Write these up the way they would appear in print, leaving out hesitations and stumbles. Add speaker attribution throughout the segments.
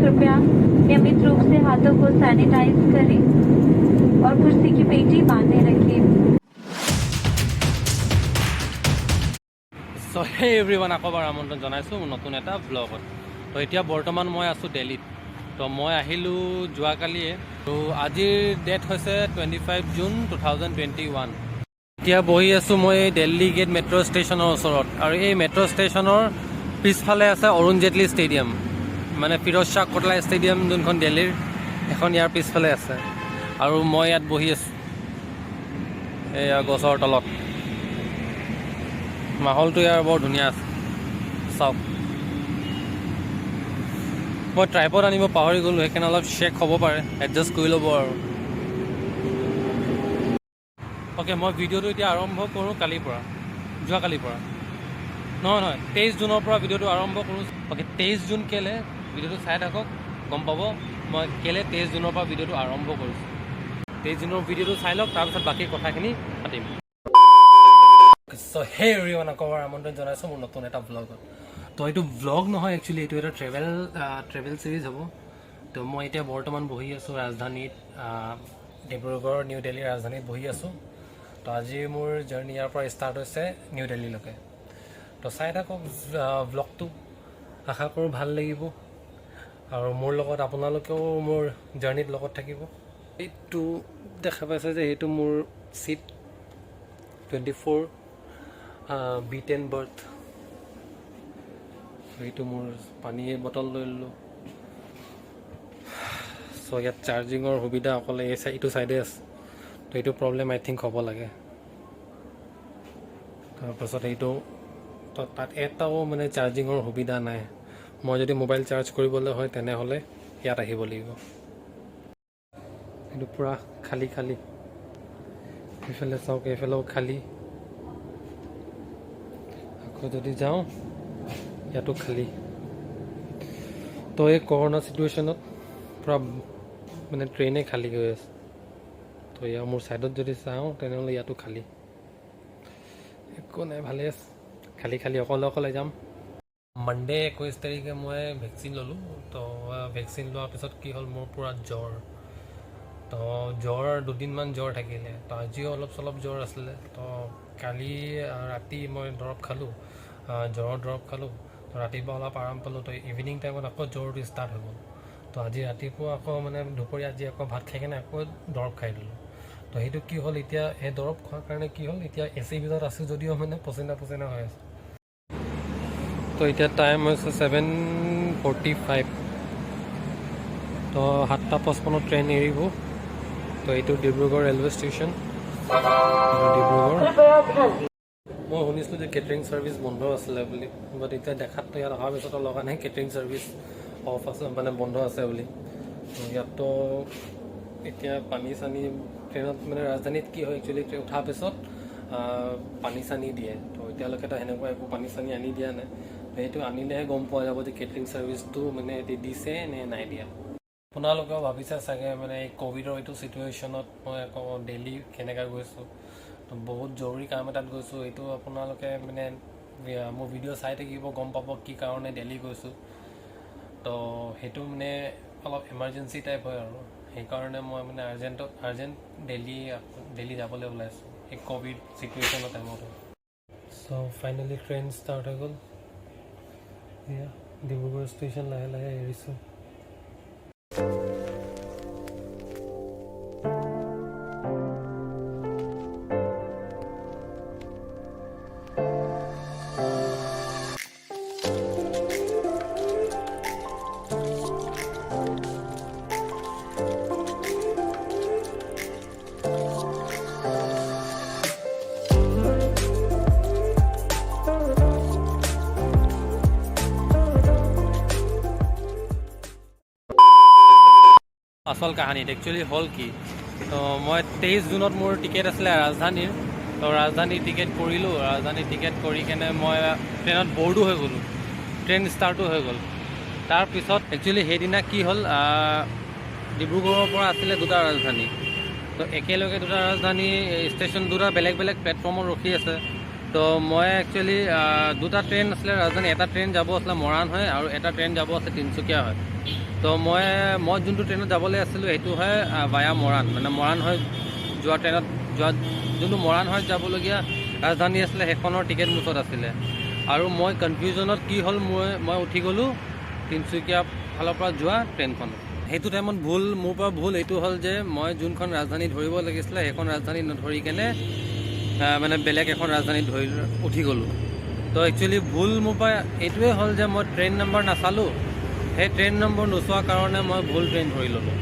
Speaker 1: कृपया नियमित रूप से हाथों को सैनिटाइज करें और कुर्सी की पेटी बांधे रखें।
Speaker 2: सो हे एभ्रिवान আকৌ এবাৰ আমন্ত্ৰণ জনাইছোঁ নতুন এটা ব্লগত। তো এতিয়া বৰ্তমান মই আছোঁ দিল্লীত। তো মই আহিলোঁ যোৱাকালিয়ে। তো আজিৰ ডেট হৈছে 25 জুন 2021। এতিয়া বহি আছোঁ মই দিল্লী গেট মেট্ৰ' ষ্টেচনৰ ওচৰত, আৰু এই মেট্ৰ' ষ্টেচনৰ পিছফালে আছে অৰুণ জেটলী ষ্টেডিয়াম, মানে ফিৰোজ শ্বাহ কোটলা ষ্টেডিয়াম যোনখন দিল্লীৰ, এখন ইয়াৰ পিছফালে আছে। আৰু মই ইয়াত বহি আছোঁ এয়া গছৰ তলত। মাহলটো ইয়াৰ বৰ ধুনীয়া আছে, চাওক। মই ট্ৰাইপড আনিব পাহৰি গ'লোঁ, সেইকাৰণে অলপ শ্বেক হ'ব পাৰে, এডজাষ্ট কৰি ল'ব আৰু। অ'কে, মই ভিডিঅ'টো এতিয়া আৰম্ভ কৰোঁ যোৱাকালিৰ পৰা। নহয় 23 জুনৰ পৰা ভিডিঅ'টো আৰম্ভ কৰোঁ। অ'কে, 23 জুন কেলৈ ভিডিঅ'টো চাই থাকক, গম পাব মই কেলৈ 23 জুনৰ পৰা ভিডিঅ'টো আৰম্ভ কৰিছোঁ। 23 জুনৰ ভিডিঅ'টো চাই লওক, তাৰপিছত বাকী কথাখিনি পাতিম। চ' হে এভৰিৱান, আকৌ এবাৰ আমন্ত্ৰণ জনাইছোঁ মোৰ নতুন এটা ব্লগত। তো এইটো ব্লগ নহয়, একচুৱেলি এইটো এটা ট্ৰেভেল ছিৰিজ হ'ব। তো মই এতিয়া বৰ্তমান বহি আছোঁ ৰাজধানীত, ডিব্ৰুগড় নিউ দিল্লীৰ ৰাজধানীত বহি আছোঁ। তো আজি মোৰ জাৰ্ণি ইয়াৰ পৰা ষ্টাৰ্ট হৈছে নিউ দিল্লীলৈকে। তো চাই থাকক ব্লগটো, আশা কৰোঁ ভাল লাগিব, আৰু মোৰ লগত আপোনালোকেও মোৰ জাৰ্ণিত লগত থাকিব। এইটো দেখা পাইছে যে সেইটো মোৰ ছিট 24 B10 বাৰ্থ। এইটো মোৰ পানীৰ বটল লৈ ল'লোঁ। চ' ইয়াত চাৰ্জিঙৰ সুবিধা অকল এইটো ছাইডে আছে। তো এইটো প্ৰব্লেম আই থিংক হ'ব লাগে। তাৰপাছত এইটো তাত এটাও মানে চাৰ্জিঙৰ সুবিধা নাই। মই যদি মোবাইল চাৰ্জ কৰিবলৈ হয় তেনেহ'লে ইয়াত আহিব লাগিব। এইটো পূৰা খালী। এইফালে চাওক, এইফালেও খালী। আকৌ যদি যাওঁ ইয়াতো খালী। তো এই কৰোণা চিটুৱেশ্যনত পূৰা মানে ট্ৰেইনে খালী হৈ আছে। তো ইয়াৰ মোৰ ছাইডত যদি চাওঁ তেনেহ'লে ইয়াতো খালী। একো নাই, ভালে আছে, খালী অকলে যাম। মানডে 21 তাৰিখে মই ভেকচিন ল'লোঁ। তো ভেকচিন লোৱাৰ পিছত কি হ'ল, মোৰ পূৰা জ্বৰ। তো দুদিনমান জ্বৰ থাকিলে। তো আজিও অলপ চলপ জ্বৰ আছিলে। তো কালি ৰাতি মই দৰৱ খালোঁ, জ্বৰৰ দৰৱ খালোঁ। তো ৰাতিপুৱা অলপ আৰাম পালোঁ। তো ইভিনিং টাইমত আকৌ জ্বৰটো ষ্টাৰ্ট হৈ গ'ল। তো আজি ৰাতিপুৱা আকৌ মানে দুপৰীয়া আজি আকৌ ভাত খাই কিনে আকৌ দৰৱ খাই দিলোঁ। তো সেইটো কি হ'ল, এতিয়া সেই দৰৱ খোৱাৰ কাৰণে কি হ'ল, এতিয়া AC ভিতৰত আছোঁ যদিও মানে পচিনা হৈ আছে। তো এতিয়া টাইম হৈছে 7:45। তো 7:55 ট্ৰেইন এৰিব। তো এইটো ডিব্ৰুগড় ৰেলৱে ষ্টেচন, ডিব্ৰুগড়। মই শুনিছিলোঁ যে কেটাৰিং ছাৰ্ভিচ বন্ধ আছিলে বুলি, বাট এতিয়া দেখাততো ইয়াত অহাৰ পিছত লগা নাই কেটাৰিং ছাৰ্ভিচ অফ আছে, মানে বন্ধ আছে বুলি। ইয়াততো এতিয়া পানী চানী ট্ৰেইনত, মানে ৰাজধানীত কি হয় একচুৱেলি, উঠাৰ পিছত পানী চানী দিয়ে। তো এতিয়ালৈকেতো সেনেকুৱা একো পানী চানী আনি দিয়া নাই। সেইটো আনিলেহে গম পোৱা যাব যে কেটাৰিং ছাৰ্ভিচটো মানে দিছে নে নাই দিয়া। আপোনালোকেও ভাবিছে চাগে, মানে এই ক'ভিডৰ এইটো চিটুৱেশ্যনত মই আকৌ দিল্লী কেনেকৈ গৈছোঁ। তো বহুত জৰুৰী কাম এটাত গৈছোঁ। এইটো আপোনালোকে মানে মোৰ ভিডিঅ' চাই থাকিব, গম পাব কি কাৰণে দিল্লী গৈছোঁ। তো সেইটো মানে অলপ এমাৰ্জেঞ্চি টাইপ হয়, আৰু সেইকাৰণে মই মানে আৰ্জেণ্ট দিল্লী যাবলৈ ওলাইছোঁ এই ক'ভিড চিটুৱেশ্যনৰ টাইমতে। চ' ফাইনেলি ট্ৰেইন ষ্টাৰ্ট হৈ গ'ল। এয়া ডিব্ৰুগড় ষ্টেচন লাহে এৰিছোঁ। আচল কাহিনীত একচুৱেলি হ'ল কি, তো মই 23 জুনত মোৰ টিকেট আছিলে ৰাজধানীৰ। তো ৰাজধানীৰ টিকেট কৰিলোঁ। ৰাজধানীৰ টিকেট কৰি কেনে মই ট্ৰেইনত বৰ্ডো হৈ গ'লোঁ, ট্ৰেইন ষ্টাৰ্টো হৈ গ'ল। তাৰপিছত একচুৱেলি সেইদিনা কি হ'ল, ডিব্ৰুগড়ৰ পৰা আছিলে দুটা ৰাজধানী। তো একেলগে দুটা ৰাজধানী ষ্টেচন, দুটা বেলেগ প্লেটফৰ্মত ৰখি আছে। তো মই একচুৱেলি দুটা ট্ৰেইন আছিলে ৰাজধানী, এটা ট্ৰেইন যাব আছিলে মৰাণ হৈ, আৰু এটা ট্ৰেইন যাব আছে তিনিচুকীয়া হৈ। তো মই যোনটো ট্ৰেইনত যাবলৈ আছিলোঁ সেইটো হয় ভায়া মৰাণ, মানে মৰাণ হৈ যোৱা ট্ৰেইনত যোনটো মৰাণ হৈ যাবলগীয়া ৰাজধানী আছিলে সেইখনৰ টিকেট মোৰ ওচৰত আছিলে। আৰু মই কনফিউজনত কি হ'ল, মই উঠি গ'লোঁ তিনিচুকীয়া ফালৰ পৰা যোৱা ট্ৰেইনখন। সেইটো টাইমত মোৰ পৰা ভুল এইটো হ'ল যে মই যোনখন ৰাজধানী ধৰিব লাগিছিলে সেইখন ৰাজধানী নধৰি কেনে মানে বেলেগ এখন ৰাজধানীত উঠি গ'লোঁ। তো একচুৱেলি ভুল মোৰ পৰা এইটোৱে হ'ল যে মই ট্ৰেইন নম্বৰ নাচালোঁ। সেই ট্ৰেইন নম্বৰ নোচোৱাৰ কাৰণে মই ভুল ট্ৰেইন ধৰি ল'লোঁ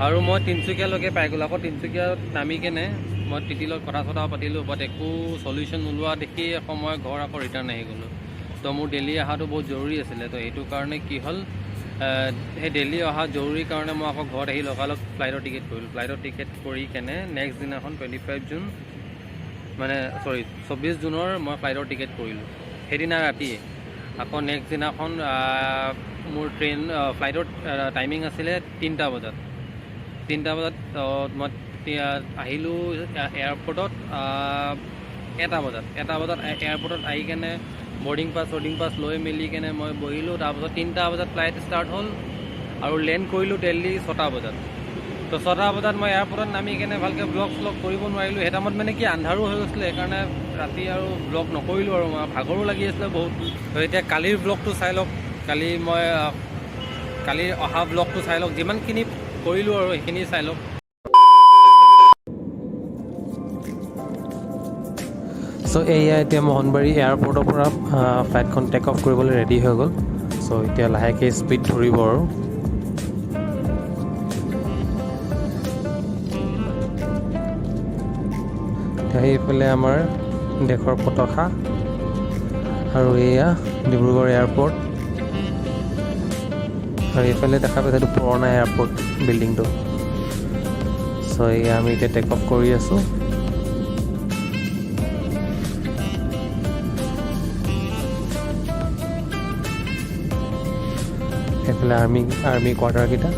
Speaker 2: আৰু মই তিনিচুকীয়ালৈকে পাই গ'লোঁ। আকৌ তিনিচুকীয়াত নামি কেনে মই টিটিৰ লগত কথা চথা পাতিলোঁ, বাট একো চলিউশ্যন নোলোৱা দেখি আকৌ মই ঘৰ আকৌ ৰিটাৰ্ণ আহি গ'লোঁ। তো মোৰ দিল্লী অহাটো বহুত জৰুৰী আছিলে। তো সেইটো কাৰণে কি হ'ল, সেই দিল্লী অহা জৰুৰী কাৰণে মই আকৌ ঘৰত আহি লগালগ ফ্লাইটৰ টিকেট কৰিলোঁ। ফ্লাইটৰ টিকেট কৰি কেনে নেক্সট দিনাখন 25 জুন মানে 24 জুনৰ মই ফ্লাইটৰ টিকেট কৰিলোঁ সেইদিনা ৰাতিয়ে। আকৌ নেক্সট দিনাখন মোৰ ফ্লাইটৰ টাইমিং আছিলে 3টা বজাত। 3টা বজাত মই আহিলোঁ এয়াৰপৰ্টত 1টা বজাত এয়াৰপৰ্টত আহি কেনে বৰ্ডিং পাছ লৈ মেলি কেনে মই বহিলোঁ। তাৰপাছত 3টা বজাত ফ্লাইট ষ্টাৰ্ট হ'ল আৰু লেণ্ড কৰিলোঁ দিল্লী 6টা বজাত। তো 6টা বজাত মই এয়াৰপৰ্টত নামি কেনে ভালকৈ ব্লগ কৰিব নোৱাৰিলোঁ। সেই টাইমত মানে কি আন্ধাৰো হৈ গৈছিলে, সেইকাৰণে ৰাতি আৰু ব্লগ নকৰিলোঁ আৰু মই ভাগৰো লাগি আছিলে বহুত। তো এতিয়া কালিৰ ব্লগটো চাই লওক, কালিৰ অহা ব্লগটো চাই লওক, যিমানখিনি কৰিলোঁ আৰু সেইখিনি চাই লওক। চ' এয়া এতিয়া মোহনবাৰী এয়াৰপৰ্টৰ পৰা ফ্লাইটখন টেক অফ কৰিবলৈ ৰেডি হৈ গ'ল। চ' এতিয়া লাহেকৈ স্পীড ধৰিব আৰু। সেইফালে আমাৰ দেশৰ পতাকা আৰু এয়া ডিব্ৰুগড় এয়াৰপৰ্ট, আৰু এইফালে দেখা পাইছে এইটো পুৰণা এয়াৰপৰ্ট বিল্ডিংটো। চ' এয়া আমি এতিয়া টেক অফ কৰি আছোঁ। এইফালে আৰ্মি কোৱাৰ্টাৰকেইটা।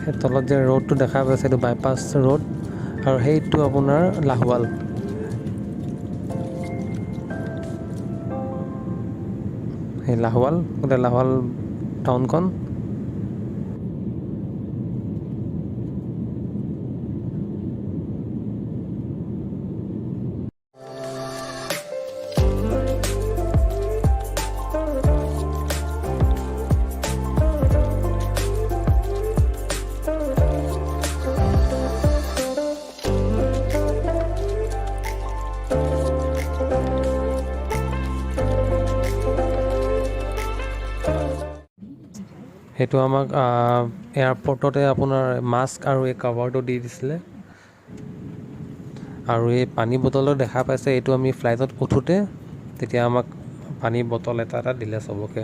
Speaker 2: সেই তলত যে ৰোডটো দেখা পাইছে এইটো বাইপাছ ৰোড, আৰু সেইটো আপোনাৰ লাহোৱাল। সেই গোটেই লাহোৱাল টাউনখন। সেইটো আমাক এয়াৰপৰ্টতে আপোনাৰ মাস্ক আৰু এই কাভাৰটো দি দিছিলে, আৰু এই পানী বটলো দেখা পাইছে। এইটো আমি ফ্লাইটত উঠোঁতে তেতিয়া আমাক পানী বটল এটা দিলে চবকে।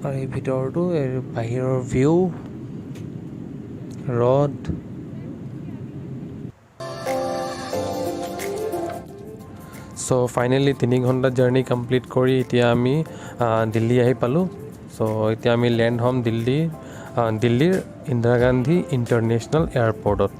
Speaker 2: আৰু এই ভিতৰটো এই বাহিৰৰ ভিউ, ৰ'দ। চ' ফাইনেলি 3 ঘণ্টা জাৰ্ণি কমপ্লিট কৰি এতিয়া আমি দিল্লী আহি পালোঁ। চ' এতিয়া আমি লেণ্ড হ'ম দিল্লীৰ ইন্দিৰা গান্ধী ইণ্টাৰনেশ্যনেল এয়াৰপৰ্টত।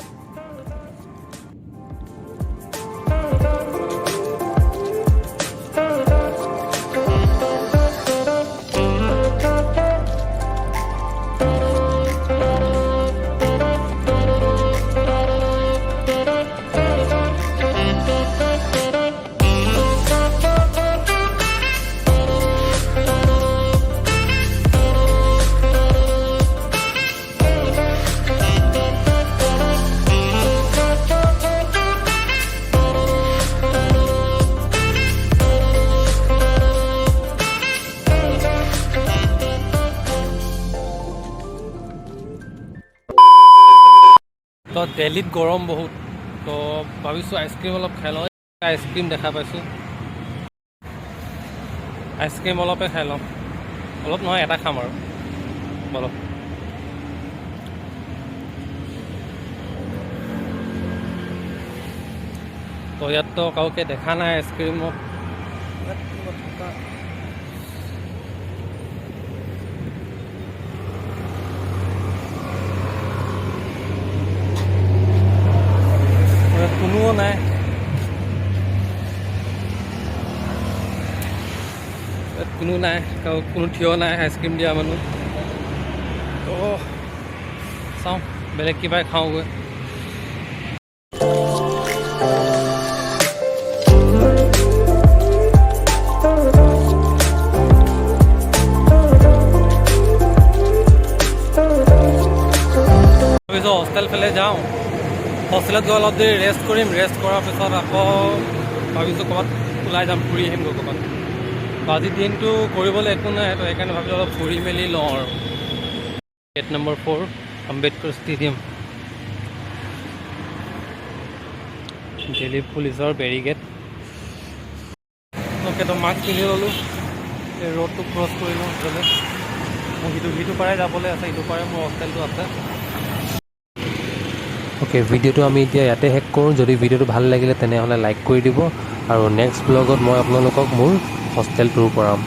Speaker 2: তো দিল্লীত গৰম বহুত, তো ভাবিছোঁ আইচক্ৰীম অলপ খাই লওঁ। আইচক্ৰীম দেখা পাইছোঁ, আইচক্ৰীম অলপে খাই লওঁ। অলপ নহয়, এটা খাম আৰু বলক। তো ইয়াততো কাউকে দেখা নাই আইচক্ৰীমক। ইয়াত কোনো নাই, কোনো থিয় নাই আইচক্ৰীম দিয়া মানুহ। তো চাওঁ বেলেগ কিবাই খাওঁগৈ। ভাবিছোঁ হোষ্টেল ফালে যাওঁ, হোষ্টেলত গৈ অলপ দেৰি ৰেষ্ট কৰিম, ৰেষ্ট কৰাৰ পিছত আকৌ ভাবিছোঁ ক'ৰবাত ওলাই যাম, ফুৰি আহিমগৈ ক'ৰবাত। আজিৰ দিনটো কৰিবলৈ একো নাই, তো সেইকাৰণে ভাবিছোঁ অলপ ফুৰি মেলি লওঁ আৰু। Gate number 4 Ambedkar stadium, Delhi পুলিচৰ বেৰিগেট। অ'কে, তো মাস্ক পিন্ধি ল'লোঁ, এই ৰোডটো ক্ৰছ কৰি লওঁ। সেইফালে মোৰ সিটো পাৰে যাবলৈ আছে, ইটো পাৰে মোৰ হোষ্টেলটো আছে। অ'কে, ভিডিঅ'টো আমি এতিয়া ইয়াতে শেষ কৰোঁ। যদি ভিডিঅ'টো ভাল লাগিলে তেনেহ'লে লাইক কৰি দিব, আৰু নেক্সট ব্লগত মই আপোনালোকক মোৰ হোষ্টেল টুৰ কৰাম।